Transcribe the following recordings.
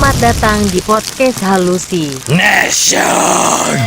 Selamat datang di podcast Halusi Nation.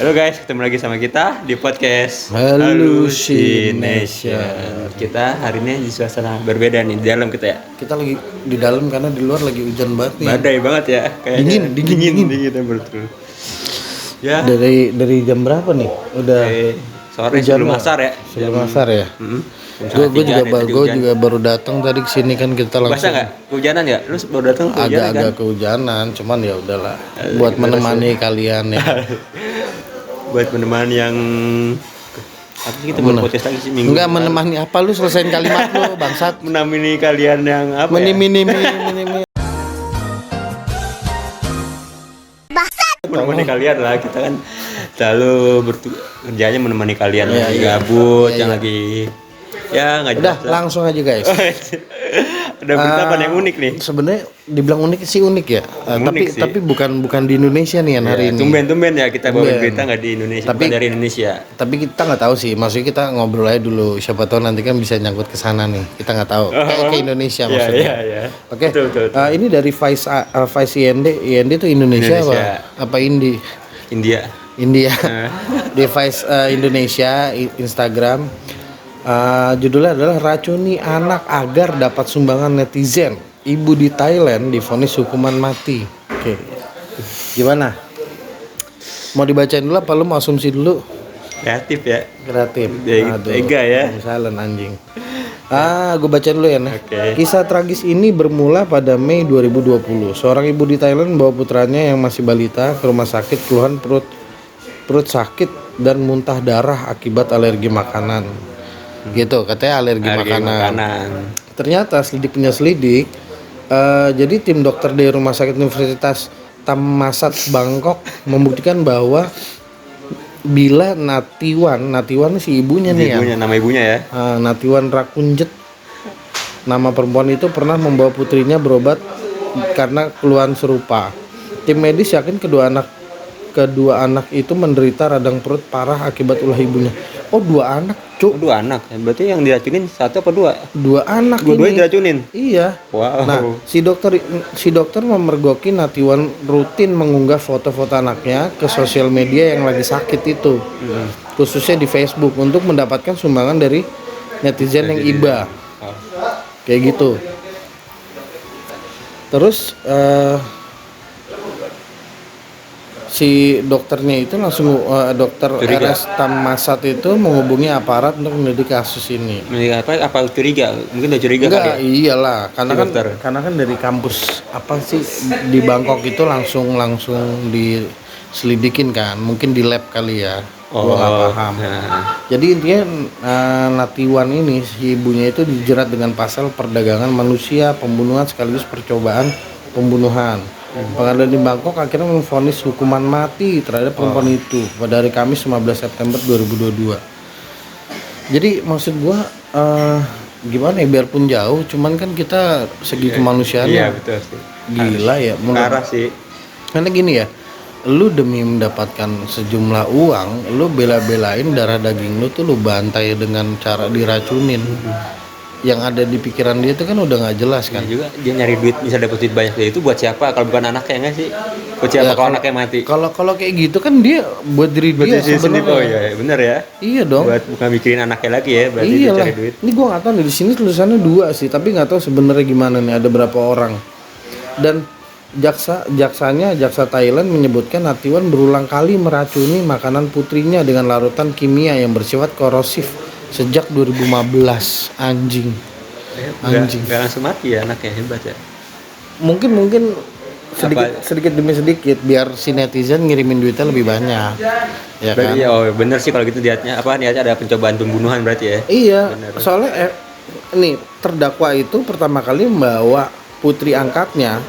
Halo guys, ketemu lagi sama kita di podcast Halusi Nation. Kita hari ini di suasana berbeda nih, di dalam kita ya. Kita lagi di dalam karena di luar lagi hujan banget nih. Badai banget ya, kayaknya Dingin. betul. Ya. Dari jam berapa nih? Udah Sore hujan sebelum ya? asar ya. Sebelum asar ya. Gue juga baru datang tadi kesini kan kita langsung. Basah nggak? Kehujanan nggak? Lu baru datang kehujanan kan? Agak-agak kehujanan, cuman ya udahlah. Buat menemani kalian ya. Buat menemani yang apa sih kita buat podcast lagi sih minggu Enggak depan. menemani apa lu selesain kalimat lu bangsat. Menemani kalian yang apa ya? Mini. Menemani kalian lah, kita kan selalu kerjanya menemani kalian yang lagi gabut, yang lagi ya nggak Udah jelas. langsung aja guys. Ada berita apa yang unik nih? Sebenarnya dibilang unik sih unik ya. Unik sih. Tapi bukan di Indonesia nih hari ini. Tumben ya kita bawa Tumben. berita nggak di Indonesia, Tapi- bukan dari Indonesia. Tapi kita nggak tahu sih, maksudnya kita ngobrol aja dulu. Siapa tahu nanti kan bisa nyangkut ke sana nih. Kita nggak tahu. Kayak ke Indonesia maksudnya. Iya. Oke. Betul. Ini dari Vice IND itu Indonesia. Apa Indi? India. Di Vice Indonesia Instagram. Judulnya adalah racuni anak agar dapat sumbangan netizen. Ibu di Thailand divonis hukuman mati. Oke. Gimana? Mau dibacain dulu apa lu mau asumsi dulu? Kreatif ya. Kreatif. Tega ya. Silent anjing. Gue baca dulu ya nih. Oke. Kisah tragis ini bermula pada Mei 2020. Seorang ibu di Thailand membawa putranya yang masih balita ke rumah sakit keluhan perut sakit dan muntah darah akibat alergi makanan. Gitu, katanya alergi makanan. Ternyata selidik punya selidik. Jadi tim dokter dari Rumah Sakit Universitas Thammasat Bangkok membuktikan bahwa bila Natiwan si ibunya nih ya. Nama ibunya ya. Natiwan Rakunjet, nama perempuan itu pernah membawa putrinya berobat karena keluhan serupa. Tim medis yakin kedua anak itu menderita radang perut parah akibat ulah ibunya. Oh, 2 anak, Cuk. 2 anak. Berarti yang diracunin 1 apa 2? 2 anak Dua-duanya ini. diracunin. Iya. Wow. Nah, si dokter memergoki Natiwan rutin mengunggah foto-foto anaknya ke sosial media yang lagi sakit itu. Khususnya di Facebook untuk mendapatkan sumbangan dari netizen yang iba. Kayak gitu. Terus si dokternya itu langsung dokter Curiga. RS Thammasat itu menghubungi aparat untuk menyelidiki kasus ini. Apa curiga? Mungkin udah curiga Enggak, kali ya? iyalah, karena Si kan dokter. dari kampus apa sih di Bangkok itu langsung diselidikin kan, mungkin di lab kali ya. Gua nggak paham. Jadi intinya Natiwan ini si ibunya itu dijerat dengan pasal perdagangan manusia, pembunuhan sekaligus percobaan pembunuhan. Pengadilan di Bangkok akhirnya memvonis hukuman mati terhadap perempuan itu pada hari Kamis 15 September 2022. Jadi maksud gua gimana ya, biarpun jauh, cuman kan kita segi kemanusiaannya Iya, betul sih. gila ya. Parah sih. Karena gini ya, lu demi mendapatkan sejumlah uang, lu bela-belain darah daging lu tuh lu bantai dengan cara diracunin. Yang ada di pikiran dia itu kan udah nggak jelas kan. Juga dia nyari duit, bisa dapat duit banyak dari itu buat siapa kalau bukan anaknya, nggak sih? Kunci apa kalau anaknya mati? Kalau kayak gitu kan dia buat diri Buat dia diri sendiri. sebenarnya. Oh iya, bener ya. Iya dong. Buat bukan mikirin anaknya lagi ya, berarti dia Iyalah. cari duit. Ini gua nggak tahu nih, di sini tulisannya 2 sih, tapi nggak tahu sebenarnya gimana nih, ada berapa orang. Dan jaksa Thailand menyebutkan Natiwan berulang kali meracuni makanan putrinya dengan larutan kimia yang bersifat korosif sejak 2015. Anjing. Nggak langsung mati ya anaknya, hebat ya. Mungkin sedikit demi sedikit biar si netizen ngirimin duitnya lebih banyak. Ya kan? Berarti oh bener sih kalau gitu niatnya ada pencobaan pembunuhan berarti ya. Iya, Bener. soalnya nih terdakwa itu pertama kali membawa putri angkatnya,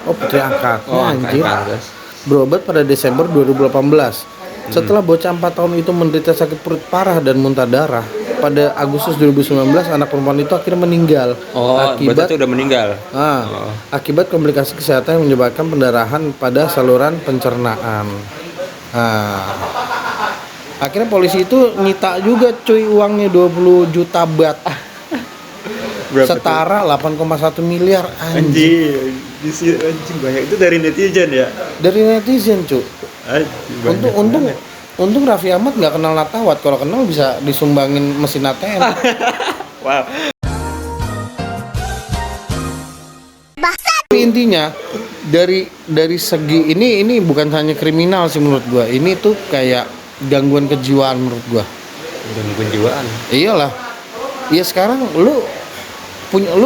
anjir, terus. berobat pada Desember 2018. Setelah bocah 4 tahun itu menderita sakit perut parah dan muntah darah, pada Agustus 2019 anak perempuan itu akhirnya meninggal Berarti itu udah meninggal. Akibat komplikasi kesehatan yang menyebabkan pendarahan pada saluran pencernaan. Akhirnya polisi itu nyita juga cuy uangnya 20 juta baht. Berapa Setara 8,1 miliar anjing. Anjing banyak itu dari netizen ya. Dari netizen cuy. Untung Untung Raffi Ahmad nggak kenal Natawat. Kalau kenal bisa disumbangin mesin ATM. Wow. Tapi intinya dari segi ini bukan hanya kriminal sih menurut gua. Ini tuh kayak gangguan kejiwaan menurut gua. Gangguan kejiwaan. Iyalah. Iya sekarang lu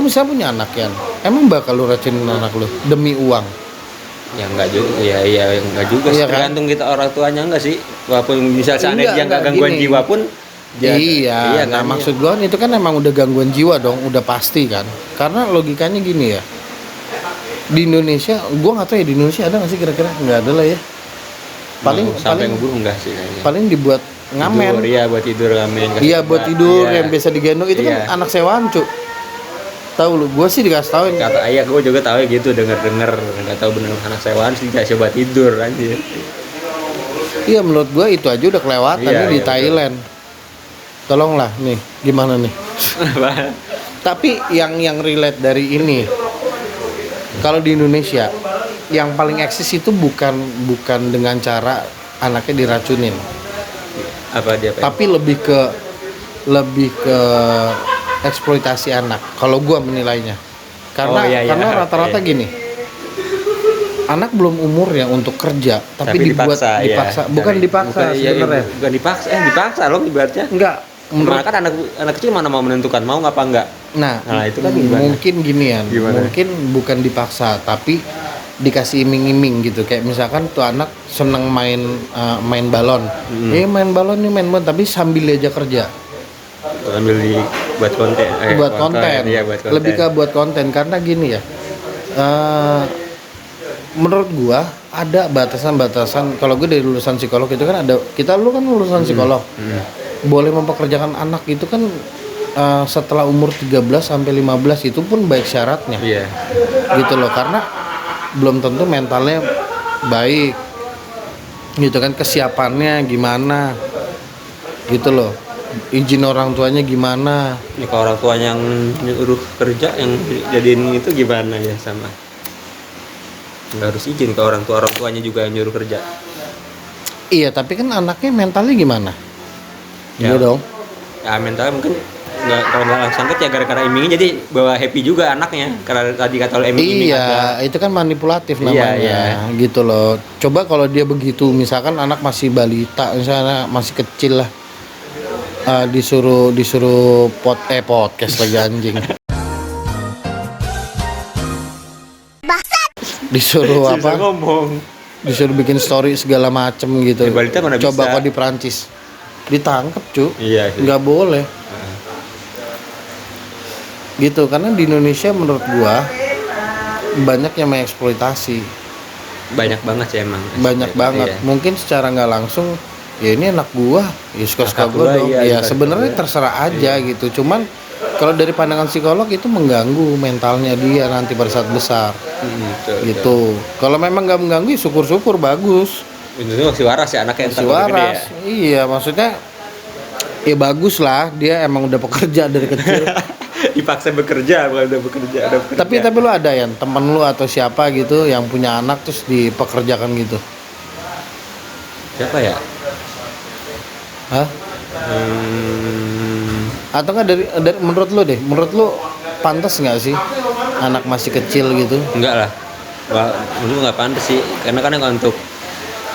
misalnya punya anak kan. Emang bakal lu racunin anak lu demi uang? Ya enggak juga. Ya enggak juga. Iya, kan? Tergantung kita orang tuanya enggak sih. Walaupun misal seandainya dia enggak gangguan gini. jiwa pun Iya, nah kan, maksud gua itu kan emang udah gangguan jiwa dong, udah pasti kan. Karena logikanya gini ya. Di Indonesia, gua nggak tahu ya di Indonesia ada nggak sih kira-kira? Nggak ada lah ya. sampai ngeburu enggak sih kayaknya. Paling dibuat ngamen. Iya buat tidur ngamen. Iya buat tidur Iya. yang biasa digendong itu Iya. kan anak sewaan cuk. Tahu lu, gua sih dikasih tahu Kata ayah gue juga tahu ya gitu denger nggak tahu bener anak sewaan sih dikasih buat tidur anjir. Iya menurut gua itu aja udah kelewatan Iya, nih di iya, Thailand. Tolonglah nih, gimana nih? Tapi yang relate dari ini, kalau di Indonesia, yang paling eksis itu bukan dengan cara anaknya diracunin, Apa dia? tapi lebih ke eksploitasi anak. Kalau gua menilainya, karena iya. rata-rata Iya. gini, anak belum umurnya untuk kerja, tapi dibuat dipaksa. Bukan dipaksa sebenarnya. Bukan dipaksa, dipaksa loh ibaratnya. Enggak. Karena kan anak kecil mana mau menentukan mau ngapa enggak. Nah, itu kan gimana? mungkin ginian, Gimana? mungkin bukan dipaksa, tapi dikasih iming-iming gitu. Kayak misalkan tuh anak seneng main balon, main balon, tapi sambil aja kerja. Ambil buat konten. Buat konten. Iya, buat konten. Lebih ke buat konten karena gini ya. Menurut gua ada batasan-batasan. Kalau gue dari lulusan psikolog itu kan ada, lu kan lulusan psikolog. Boleh mempekerjakan anak itu kan setelah umur 13 sampai 15 itu pun baik syaratnya. Iya. Gitu loh, karena belum tentu mentalnya baik. Gitu kan, kesiapannya gimana. Gitu loh. Izin orang tuanya gimana. Ini kalau orang tua yang nyuruh kerja yang jadiin itu gimana ya sama? Nggak harus izin ke orang tuanya juga yang nyuruh kerja. Iya, tapi kan anaknya mentalnya gimana? Ya. Iya dong. Ya mentalnya mungkin kalau nggak langsung ya gara-gara imingnya jadi bawa happy juga anaknya karena tadi kata lo iming Iya, itu kan manipulatif Iya, namanya. Gitu loh. Coba kalau dia begitu, misalkan anak masih balita, misalnya masih kecil lah. Disuruh podcast lagi anjing. Disuruh apa? Ngomong. Disuruh bikin story segala macem gitu. Ya, balita mana Coba bisa. kok di Prancis ditangkap cu, Iya sih. nggak boleh. Gitu, karena di Indonesia menurut gua banyak yang mengeksploitasi. Banyak banget sih emang. Banyak banget. Iya. Mungkin secara nggak langsung ya ini anak gua, ya suka-suka Anak gua gua, dong. iya, Ya suka-suka sebenarnya gua. terserah aja gitu. Cuman kalau dari pandangan psikolog itu mengganggu mentalnya dia nanti pada saat besar. Betul, Gitu. Kalau memang nggak mengganggu, ya syukur-syukur bagus. Itu masih waras ya anaknya Masih waras. Iya, maksudnya ya bagus lah, dia emang udah pekerja dari kecil. Dipaksa bekerja bukan udah bekerja. Tapi lu ada ya temen lu atau siapa gitu yang punya anak terus dipekerjakan gitu? Siapa ya? Hah? Atau nggak dari menurut lu deh, menurut lu pantas nggak sih anak masih kecil gitu? Enggak lah. Menurut nggak pantas sih, karena kan untuk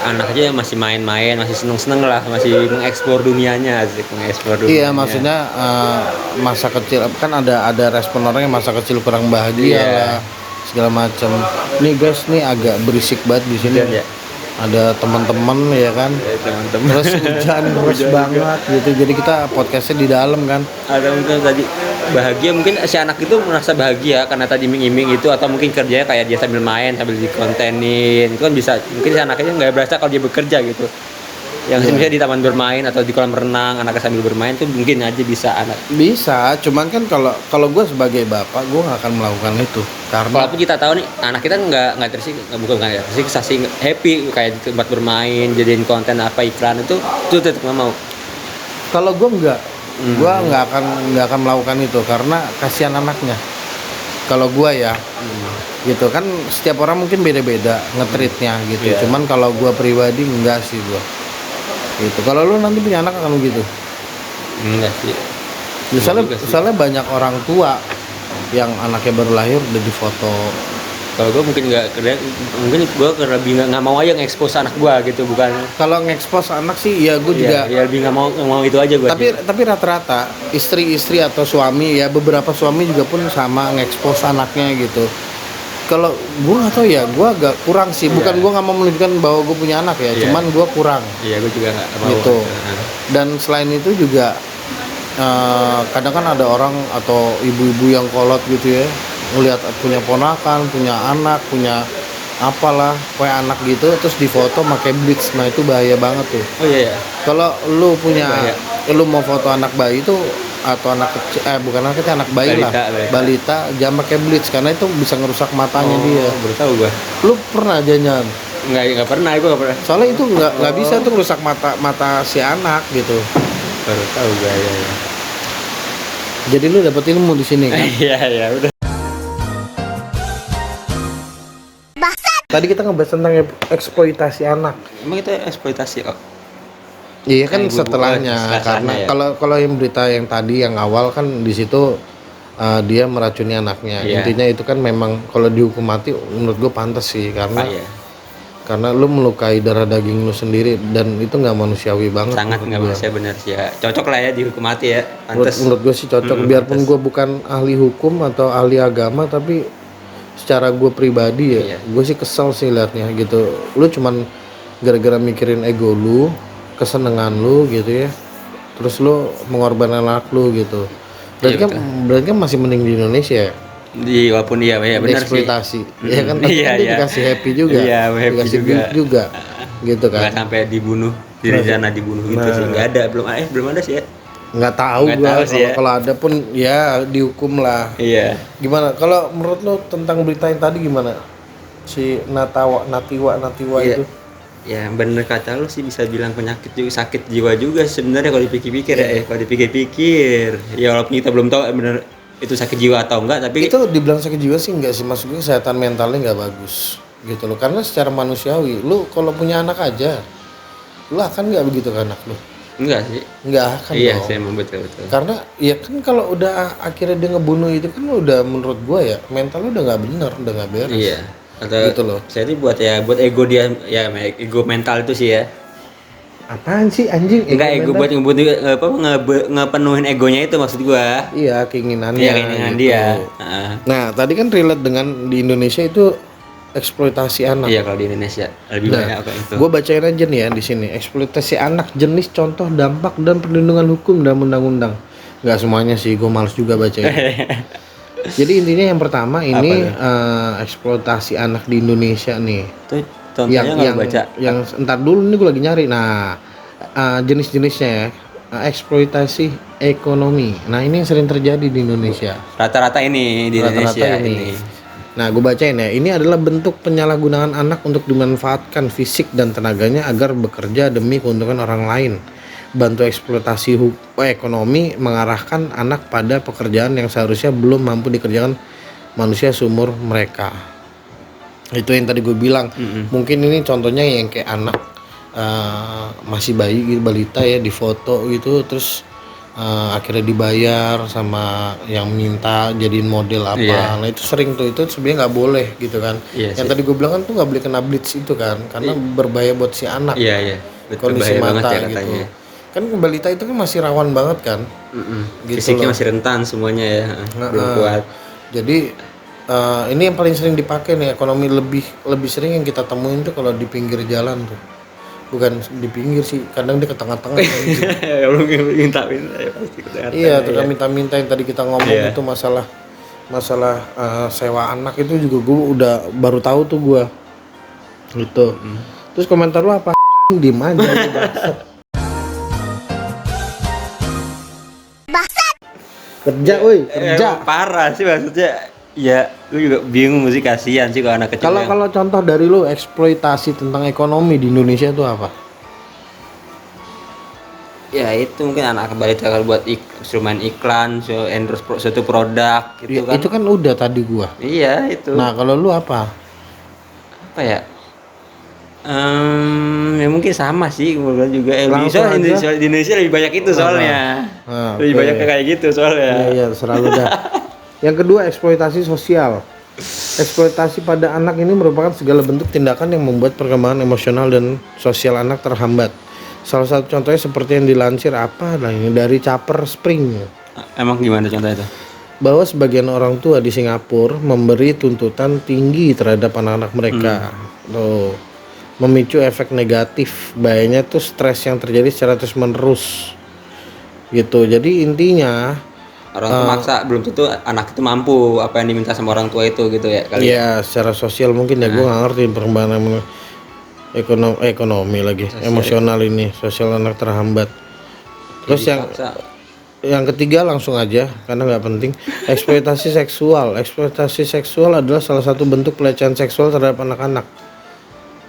anak aja yang masih main-main, masih seneng-seneng lah, masih mengeksplor dunianya, asik mengeksplor dunia. Iya, maksudnya masa kecil kan ada respon orang yang masa kecil kurang bahagia Iya. lah, segala macam. Nih guys, nih agak berisik banget di sini. Hujan ya? Ada teman-teman ya kan. Teman-teman. Terus hujan deras Hujan banget gitu. Jadi kita podcastnya di dalam kan. Ada mungkin tadi bahagia, mungkin si anak itu merasa bahagia karena tadi iming-iming itu, atau mungkin kerjanya kayak dia sambil main sambil dikontenin, itu kan bisa, mungkin si anaknya nggak berasa kalau dia bekerja gitu. Yang misalnya di taman bermain atau di kolam renang anaknya sambil bermain tuh mungkin aja bisa anak. Bisa, cuman kan kalau gue sebagai bapak gue nggak akan melakukan itu karena Walaupun kita tahu nih anak kita nggak tersiksa, bukan nggak tersiksa sih, happy kayak di tempat bermain, jadiin konten apa iklan itu tetap nggak mau. kalau gue gue nggak akan melakukan itu karena kasihan anaknya. Kalau gue ya, gitu kan setiap orang mungkin beda-beda nge-treatnya gitu. Iya. Cuman kalau gue pribadi enggak sih gue. Gitu. Kalau lu nanti punya anak akan begitu. Enggak sih. Misalnya banyak orang tua yang anaknya baru lahir udah difoto. Kalau gue mungkin mungkin gue lebih nggak mau aja nge-expose anak gue gitu, bukan. Kalau nge-expose anak sih ya gue juga. Ya lebih nggak mau itu aja gue. Tapi rata-rata istri atau suami ya, beberapa suami juga pun sama nge-expose anaknya gitu. Kalau gue nggak tahu ya, gue agak kurang sih. Bukan gue nggak mau menunjukkan bahwa gue punya anak ya, cuman gue kurang. Iya, gue juga nggak mau. Gitu. Dan selain itu juga kadang kan ada orang atau ibu-ibu yang kolot gitu ya, ngelihat punya ponakan, punya anak, punya apalah, kayak anak gitu, terus difoto pakai bleach. Nah itu bahaya banget tuh. Oh iya. Kalau lu punya, Bahaya. lu mau foto anak bayi itu atau anak kecil, bukan anak kecil, anak bayi balita, jangan pakai bleach karena itu bisa ngerusak matanya dia. Baru tahu gue. Lu pernah jangan? Nggak pernah, gue nggak pernah. Soalnya itu nggak bisa tuh merusak mata si anak gitu. Baru tahu gue ya. Jadi lu dapet ilmu di sini kan? Iya udah. Tadi kita ngebahas tentang eksploitasi anak. Emang itu eksploitasi kok? Iya kan Ibu-ibu setelahnya karena ya. kalau yang berita yang tadi yang awal kan di situ dia meracuni anaknya. Iya. Intinya itu kan memang kalau dihukum mati menurut gue pantas sih karena Iya. karena lu melukai darah daging lu sendiri dan itu nggak manusiawi banget. Sangat nggak manusia, bener sih ya. Cocok lah ya dihukum mati ya. Pantes. Menurut gue sih cocok. Biarpun pantes. gue bukan ahli hukum atau ahli agama, tapi secara gue pribadi ya, Iya. gue sih kesel sih liatnya gitu. Lu cuman gara-gara mikirin ego lu, kesenangan lu gitu ya, terus lu mengorbankan anak lu gitu. Berarti kan masih mending di Indonesia ya. Walaupun iya benar sih. Eksploitasi, ya kan? Tapi Iya, kan dia iya. dikasih happy juga, Iya, happy dikasih juga. duit juga, gitu Nggak kan? sampai dibunuh, di rencana dibunuh gitu sih. Nggak ada, belum ada sih ya. Nggak tahu Nggak gua. tahu sih ya. Kalau ada pun ya dihukum lah. Iya. Gimana? Kalau menurut lo tentang berita yang tadi gimana? Si Natiwa Iya. itu? Ya bener kata lu sih, bisa bilang penyakit juga, sakit jiwa juga sebenarnya kalau dipikir-pikir ya. Kalau dipikir-pikir, ya walaupun kita belum tahu bener itu sakit jiwa atau enggak, tapi Itu dibilang sakit jiwa sih enggak sih, maksud gue kesehatan mentalnya nggak bagus gitu loh. Karena secara manusiawi, lu kalau punya anak aja, lu akan nggak begitu ke anak lu? enggak sih. Nggak akan Iya dong. sih, emang betul. Karena ya kan kalau udah akhirnya dia ngebunuh itu kan udah, menurut gue ya mentalnya udah nggak bener, udah nggak beres. Iya. Atau Gitu loh. saya ini buat ego dia, ya ego mental itu sih ya. Apaan sih anjing? Enggak ego buat ngepenuhin egonya itu maksud gua. Iya, keinginannya. Iya, keinginan gitu. dia. Heeh. Nah, tadi kan relate dengan di Indonesia itu eksploitasi anak. Iya, kalau di Indonesia lebih banyak apa itu. Gue bacain aja nih ya di sini. Eksploitasi anak, jenis, contoh, dampak, dan perlindungan hukum dalam undang-undang. Nggak semuanya sih, gue males juga bacain. Jadi intinya yang pertama ini eksploitasi anak di Indonesia nih. Itu contohnya nggak baca. Yang entar dulu nih gue lagi nyari. Nah, jenis-jenisnya ya. Eksploitasi ekonomi. Nah, ini yang sering terjadi di Indonesia. Rata-rata ini di Rata-rata Indonesia ini. ini. Nah, gue bacain ya. Ini adalah bentuk penyalahgunaan anak untuk dimanfaatkan fisik dan tenaganya agar bekerja demi keuntungan orang lain. Bantu eksploitasi ekonomi mengarahkan anak pada pekerjaan yang seharusnya belum mampu dikerjakan manusia seumur mereka. Itu yang tadi gue bilang. Mungkin ini contohnya yang kayak anak masih bayi gitu, balita ya, difoto gitu, terus akhirnya dibayar sama yang minta jadiin model apa. Iya. Nah itu sering tuh, itu sebenarnya nggak boleh gitu kan. Iya Yang sih. tadi gue bilang kan tuh nggak boleh kena blitz itu kan, karena berbahaya buat si anak. Iya, iya. Betul, Kondisi bahaya banget mata ya gitu. katanya. Kan balita itu kan masih rawan banget kan. Gitu Fisiknya loh. masih rentan semuanya ya. Belum kuat. Jadi ini yang paling sering dipakai nih, ekonomi lebih sering yang kita temuin tuh kalau di pinggir jalan tuh. Bukan di pinggir sih, kadang di tengah-tengah. Ya belum minta ya pasti kelihatan. Iya, tukang minta-minta yang tadi kita ngomong Iya. itu masalah sewa anak itu juga gue udah baru tahu tuh gue. Gitu. Terus komentar lu apa? Diem aja lu, bangsat. Kerja woi, kerja. Parah sih maksudnya. Ya, lu juga bingung sih, kasihan sih kalau anak kecil. Kalau contoh dari lu eksploitasi tentang ekonomi di Indonesia itu apa? Ya itu mungkin anak balita kalau buat instrumen iklan, endorse suatu produk gitu Ya, kan. itu kan udah tadi gua. Iya itu. Nah, kalau lu apa? Apa ya? Ya mungkin sama sih kemudian juga. Langsung aja. Di Indonesia lebih banyak itu soalnya. Lebih oke. banyak kayak gitu soalnya. Iya, selalu dah. Yang kedua, eksploitasi sosial. Eksploitasi pada anak ini merupakan segala bentuk tindakan yang membuat perkembangan emosional dan sosial anak terhambat. Salah satu contohnya seperti yang dilansir dari Caper Spring, Emang gimana contohnya itu? bahwa sebagian orang tua di Singapura memberi tuntutan tinggi terhadap anak-anak mereka. Tuh, memicu efek negatif. Bahayanya tuh stres yang terjadi secara terus-menerus. Gitu. Jadi intinya Orang tua maksa, belum tentu anak itu mampu apa yang diminta sama orang tua itu gitu ya kali. ya secara sosial mungkin ya gue nggak ngerti perkembangan ekonomi lagi emosional ini, sosial anak terhambat. Terus yang ketiga langsung aja karena nggak penting, eksploitasi seksual. Eksploitasi seksual adalah salah satu bentuk pelecehan seksual terhadap anak-anak.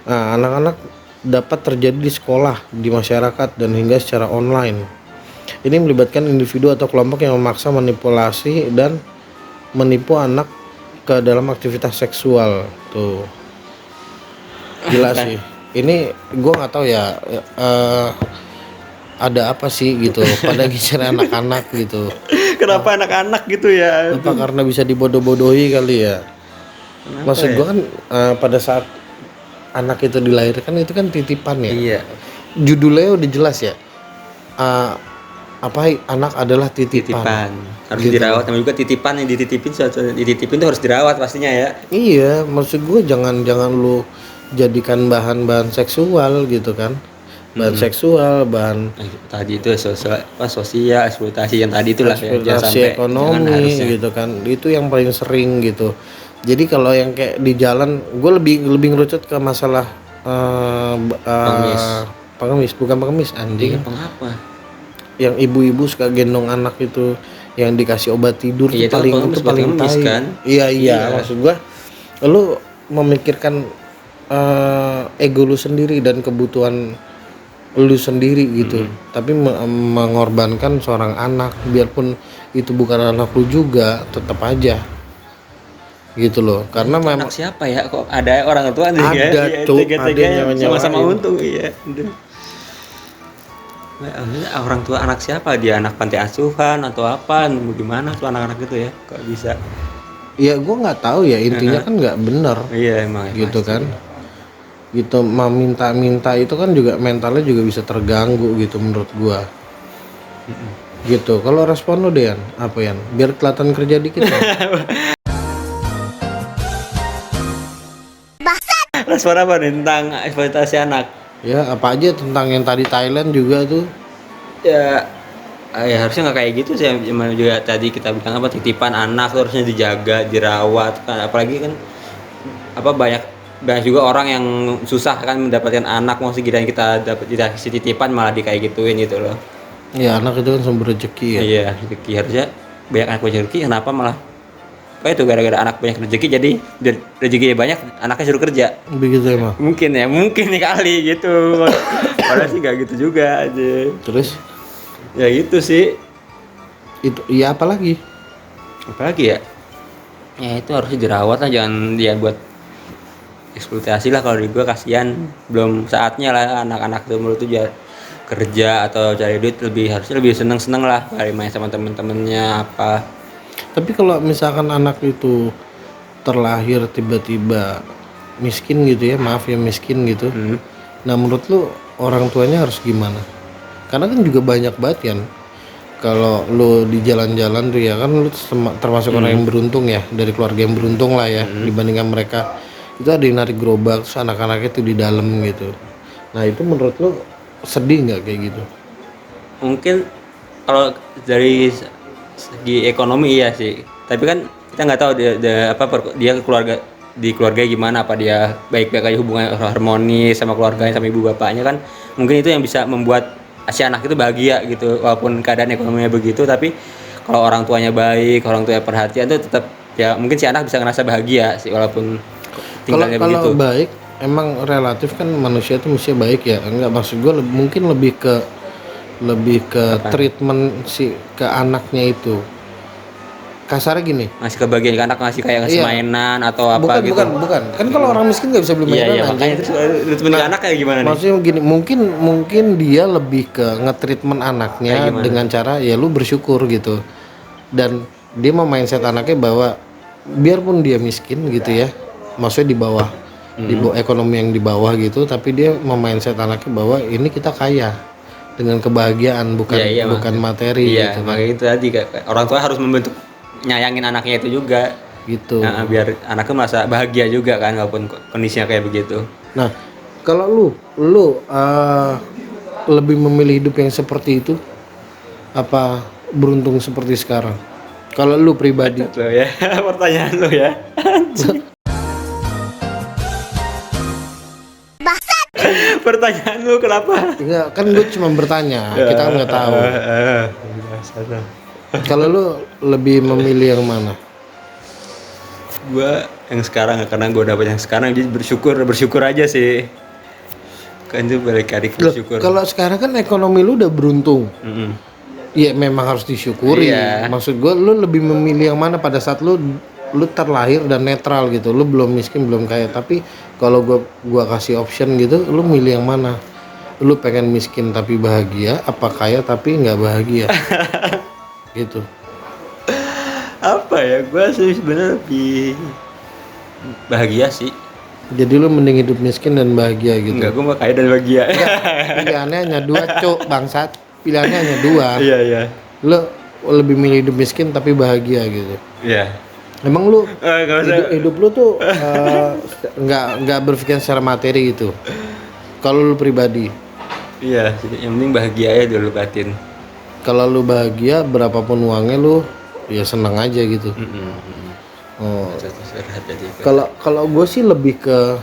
Nah, anak-anak dapat terjadi di sekolah, di masyarakat, dan hingga secara online. Ini melibatkan individu atau kelompok yang memaksa, manipulasi, dan menipu anak ke dalam aktivitas seksual. Tuh, gila sih. Ini gue nggak tahu ya, ada apa sih gitu pada ngincer anak-anak gitu. Kenapa anak-anak gitu ya? Apa karena bisa dibodoh-bodohi kali ya? Maksud gue kan pada saat anak itu dilahirkan itu kan titipan ya. Iya. Judulnya udah jelas ya. Anak adalah titipan. Harus Gitu. dirawat, namanya juga titipan yang dititipin itu harus dirawat pastinya ya. Iya, maksud gue jangan lu jadikan bahan seksual gitu kan. Bahan seksual, bahan Tadi itu sosial eksploitasi yang tadi itulah ya. Jangan eksploitasi sampai, jangan ekonomi harusnya. gitu kan. Itu yang paling sering gitu. Jadi kalau yang kayak di jalan, gue lebih ngerucut ke masalah pengemis, bukan pengemis anjing. Pengapa? Yang ibu-ibu suka gendong anak itu, yang dikasih obat tidur Iya, itu paling pengemis tai. kan? Iya, Iya. maksud gua lu memikirkan ego lu sendiri dan kebutuhan lu sendiri gitu. Tapi mengorbankan seorang anak, biarpun itu bukan anak lu juga, tetap aja. Gitu loh. Karena memang Anak siapa ya? Kok ada orang tua nih ya? Ada, Iya, Cuk. tega-teganya Ada yang nyawa-nyawain. sama-sama untung iya. Aduh. Orang tua anak siapa? Dia anak panti asuhan atau apa? Gimana tuh anak-anak itu ya? Kok bisa? ya gua nggak tahu ya, intinya kan nggak bener. Iya emang. Gitu pasti. kan. Gitu minta itu kan juga mentalnya juga bisa terganggu gitu menurut gua. Gitu. Kalau respon lu Dean, apa Yan? Biar kelihatan kerja dikit ya. Respon apa nih tentang eksploitasi anak? Ya, apa aja tentang yang tadi Thailand juga tuh. Ya harusnya nggak kayak gitu sih. Emang juga tadi kita bilang apa, titipan anak tuh harusnya dijaga, dirawat kan. Apalagi kan apa banyak juga orang yang susah kan mendapatkan anak, mau segini kita dapat dikasih titipan malah kayak gituin gitu loh. Ya, anak itu kan sumber rezeki ya. Iya, rezeki harusnya banyak anak banyak rezeki, kenapa malah kayak itu gara-gara anak banyak rezeki jadi rezekinya banyak, anaknya suruh kerja. Begitu emang. Mungkin nih kali gitu. Padahal sih nggak gitu juga aja. Terus Ya gitu sih. itu ya apalagi? Apalagi ya? Ya itu harusnya dirawat lah, jangan dia buat eksploitasi lah kalau di gue, kasihan. Belum saatnya lah anak-anak tuh menurut tuh kerja atau cari duit, harusnya lebih seneng lah kali main sama temen-temennya apa. Tapi kalau misalkan anak itu terlahir tiba-tiba miskin gitu ya, maaf ya miskin gitu. Nah menurut lu orang tuanya harus gimana? Karena kan juga banyak banget kan. Kalau lu di jalan-jalan tuh ya kan lu termasuk orang yang beruntung ya, dari keluarga yang beruntung lah ya, dibandingkan mereka. Itu ada yang narik gerobak terus anak-anaknya tuh di dalam gitu. Nah itu menurut lu sedih nggak kayak gitu? Mungkin kalau dari segi ekonomi iya sih, tapi kan kita nggak tahu dia keluarga gimana, apa dia baik-baik aja, hubungan harmonis sama keluarganya, sama ibu bapaknya kan. Mungkin itu yang bisa membuat si anak itu bahagia gitu, walaupun keadaan ekonominya begitu. Tapi kalau orang tuanya baik, orang tuanya perhatian tuh tetap ya, mungkin si anak bisa ngerasa bahagia sih walaupun tinggalnya begitu. Kalau baik emang relatif kan, manusia itu mesti baik ya. Enggak, maksud gue mungkin lebih ke treatment ke anaknya itu. Kasarnya gini, Ngasih kebahagiaan ke anak, ngasih kayak ngasih mainan atau apa gitu. Bukan. Kan kalau orang miskin nggak bisa beli mainan. Iya, makanya itu treatment ke anak kayak gimana nih? Maksudnya gini, mungkin dia lebih ke nge-treatment anaknya dengan cara ya lu bersyukur gitu. Dan dia mau mindset anaknya bahwa biarpun dia miskin gitu ya, maksudnya di bawah ekonomi yang di bawah gitu, tapi dia mau mindset anaknya bahwa ini kita kaya dengan kebahagiaan, bukan materi. Iya, gitu. makanya itu tadi orang tua harus membentuk, nyayangin anaknya itu juga gitu. Nah, biar anaknya merasa bahagia juga kan walaupun kondisinya kayak begitu. Nah, kalau lu lebih memilih hidup yang seperti itu apa beruntung seperti sekarang? Kalau lu pribadi. Lo ya, pertanyaan lo ya. Pertanyaan lu kenapa? Enggak, kan gue cuma bertanya, kita kan nggak tahu. Kalau lu lebih memilih yang mana? Gua yang sekarang, karena gue dapet yang sekarang, jadi bersyukur aja sih. Kan itu balik lagi bersyukur. Kalau sekarang kan ekonomi lu udah beruntung. Iya, memang harus disyukuri. Iya. Maksud gue, lu lebih memilih yang mana pada saat lu terlahir dan netral gitu. Lu belum miskin, belum kaya. Tapi kalau gua kasih option gitu, lu milih yang mana? Lu pengen miskin tapi bahagia, apa kaya tapi nggak bahagia? Gitu. Apa ya, gue sih sebenarnya lebih bahagia sih. Jadi lu mending hidup miskin dan bahagia gitu? Enggak, gue mau kaya dan bahagia. Pilihannya hanya dua, cuk, bangsat. Pilihannya hanya dua. Iya. Lu lebih milih hidup miskin tapi bahagia gitu? Iya. Emang lu hidup lu tuh nggak berpikir secara materi gitu? Kalau lu pribadi? Iya, yang penting bahagia aja dulu batin. Kalau lu bahagia, berapapun uangnya lu ya senang aja gitu. Oh. Kalau gue sih lebih ke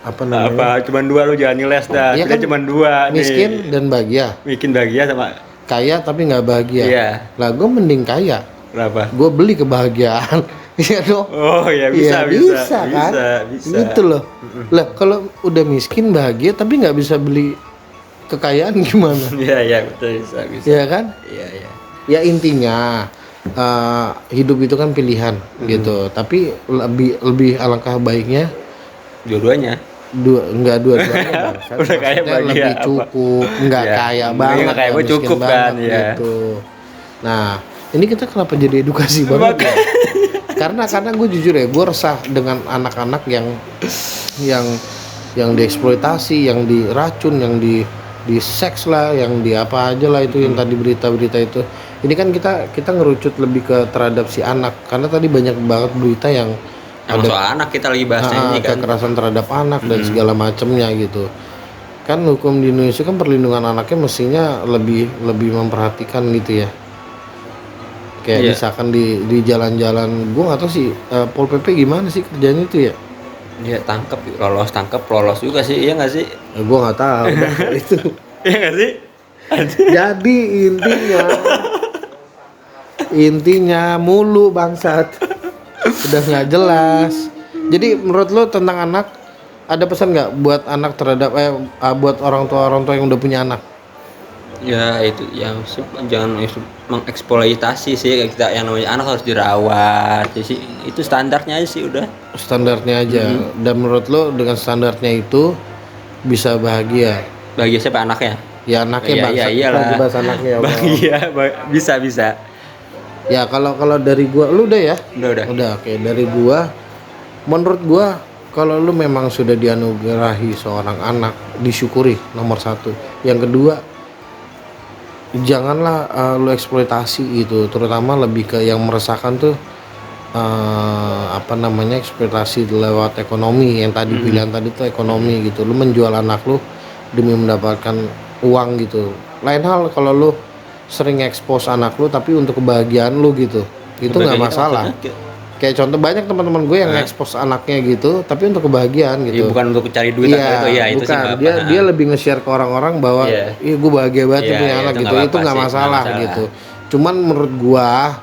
apa namanya? Apa? Cuman dua, lu jangan ngeles dah. Ya Kita kan, cuman dua miskin nih. dan bahagia. Bikin bahagia sama Kaya tapi nggak bahagia. Iya. Lah gue mending kaya. Kenapa? Gue beli kebahagiaan. Iya dong. Oh ya, bisa kan? bisa. Gitu loh. Lah kalau udah miskin bahagia tapi nggak bisa beli kekayaan gimana? Iya betul, bisa. Iya kan? Iya. Ya intinya hidup itu kan pilihan gitu. Tapi lebih alangkah baiknya Dua-duanya. Enggak dua-duanya. Udah kaya bahagia lebih apa? cukup, enggak Ya, kaya mungkin banget. nggak kaya nggak gue miskin cukup kan, banget, ya. gitu. Nah, ini kita kenapa jadi edukasi banget ya? karena gue jujur ya, gue resah dengan anak-anak yang dieksploitasi, yang diracun, yang di seks lah, yang di apa aja lah itu yang tadi berita-berita itu. Ini kan kita ngerucut lebih ke terhadap si anak, karena tadi banyak banget berita yang Ada soal anak kita lagi bahasnya ini kan. kekerasan terhadap anak dan segala macamnya gitu. Kan hukum di Indonesia kan perlindungan anaknya mestinya lebih memperhatikan gitu ya. Kayak misalkan di jalan-jalan, gue nggak tahu sih Pol PP gimana sih kerjanya itu ya. Dia tangkap, lolos juga sih, iya nggak sih? Gue nggak tahu itu. Iya nggak sih? Jadi intinya mulu bangsat. Udah nggak jelas. Jadi menurut lo tentang anak, ada pesan nggak buat anak terhadap buat orang tua yang udah punya anak? Ya itu yang jangan mengeksploitasi sih, kita yang namanya anak harus dirawat. Jadi sih itu standarnya aja sih udah. Standarnya aja. Dan menurut lo dengan standarnya itu bisa bahagia? Bahagia siapa, anaknya? Ya anaknya Iya, bangsa. iyalah. Kita bahas anaknya ya. Allah. Bahagia, bisa. Ya kalau dari gua, lu udah ya? Udah. Udah, oke. Dari gua, menurut gua kalau lu memang sudah dianugerahi seorang anak, disyukuri nomor satu. Yang kedua, janganlah lu eksploitasi itu, terutama lebih ke yang meresahkan tuh eksploitasi lewat ekonomi yang tadi pilihan tadi tuh ekonomi gitu. Lu menjual anak lu demi mendapatkan uang gitu. Lain hal kalau lu sering expose anak lu tapi untuk kebahagiaan lu gitu, itu nggak masalah. Kayak contoh banyak teman-teman gue yang expose anaknya gitu tapi untuk kebahagiaan gitu. Bukan untuk cari duit atau itu ya, itu sih bukan. Dia lebih nge-share ke orang-orang bahwa ih gue bahagia banget punya anak gitu. Itu nggak masalah gitu. Cuman menurut gua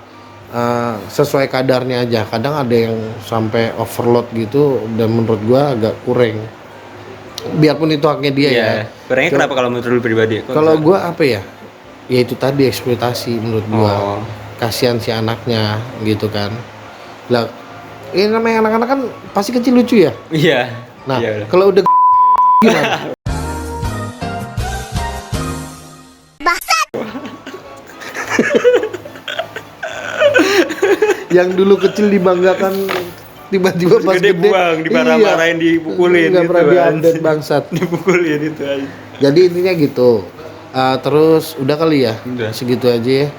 sesuai kadarnya aja. Kadang ada yang sampai overload gitu dan menurut gua agak kurang. Biarpun itu haknya dia ya. Kurangnya kenapa kalau menurut lu pribadi? Kalau gua apa ya? Ya itu tadi eksploitasi menurut gua. Kasihan si anaknya gitu kan. Lah, ini namanya anak-anak kan pasti kecil lucu ya. Iya. Nah, kalau udah gimana? Yang dulu kecil dibanggakan tiba-tiba pas gede buang, dimarah-marahin, dipukulin nggak gitu pernah diupdate bangsat. Dipukulin itu aja. Jadi intinya gitu. Terus udah kali ya, Udah. segitu aja ya.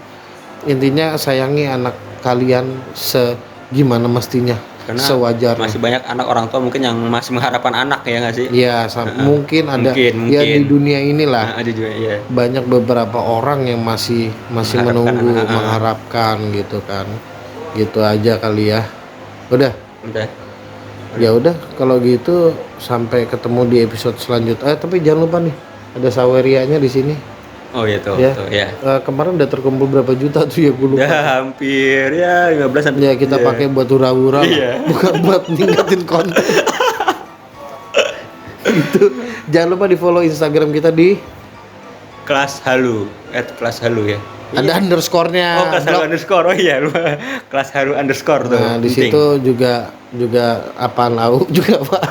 Intinya sayangi anak kalian gimana mestinya, Karena sewajarnya. masih banyak anak orang tua mungkin yang masih mengharapkan anak ya nggak sih? Iya, mungkin ada ya di dunia inilah. Ada juga ya. Banyak beberapa orang yang masih menunggu, mengharapkan gitu kan. Gitu aja kali ya. Udah. Ya udah kalau gitu sampai ketemu di episode selanjutnya. Tapi jangan lupa nih, ada Sawerianya di sini. Oh iya tuh, Ya. tuh ya. Kemarin udah terkumpul berapa juta tuh ya gue lupa. Ya hampir ya 15 sampai. Ya kita pakai buat hura-hura lah. Iya. Bukan buat ningkatin konten. Itu jangan lupa di follow Instagram kita di Kelas Halu, @kelashalu ya. ada underscore-nya. Oh, kelas halu underscore. Oh iya, lupa. Kelas halu underscore tuh. Nah, di penting. situ juga apaan lau juga, Pak.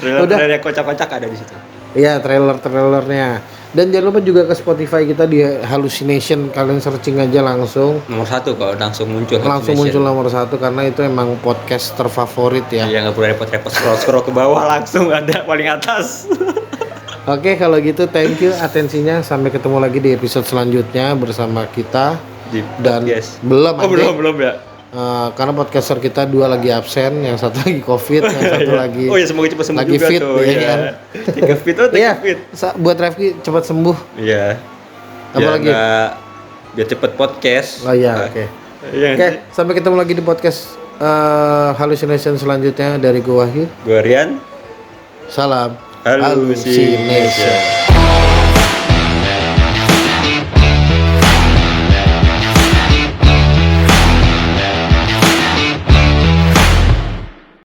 Trailer kocak-kocak ada di situ. Iya, trailernya. Dan jangan lupa juga ke Spotify kita di Hallucination, kalian searching aja langsung. Nomor 1 kok langsung muncul. Langsung muncul nomor 1 karena itu emang podcast terfavorit ya. Iya, nggak perlu repot-repot scroll ke bawah, langsung ada paling atas. Oke, kalau gitu thank you atensinya. Sampai ketemu lagi di episode selanjutnya bersama kita Di dan podcast. belum ya. karena podcaster kita 2 lagi absen, yang satu lagi covid, yang satu lagi Oh ya, semoga cepat sembuh lagi juga fit, tuh. ya Ya. kan? 3 fit, oh 3 Iya, fit. buat Rafki cepat sembuh. Iya. Apa lagi? Biar cepet podcast. Oh iya, oke. Iya. Oke, sampai ketemu lagi di podcast Hallucination selanjutnya dari gue Wahyu. Gue Rian. Salam Hallucination.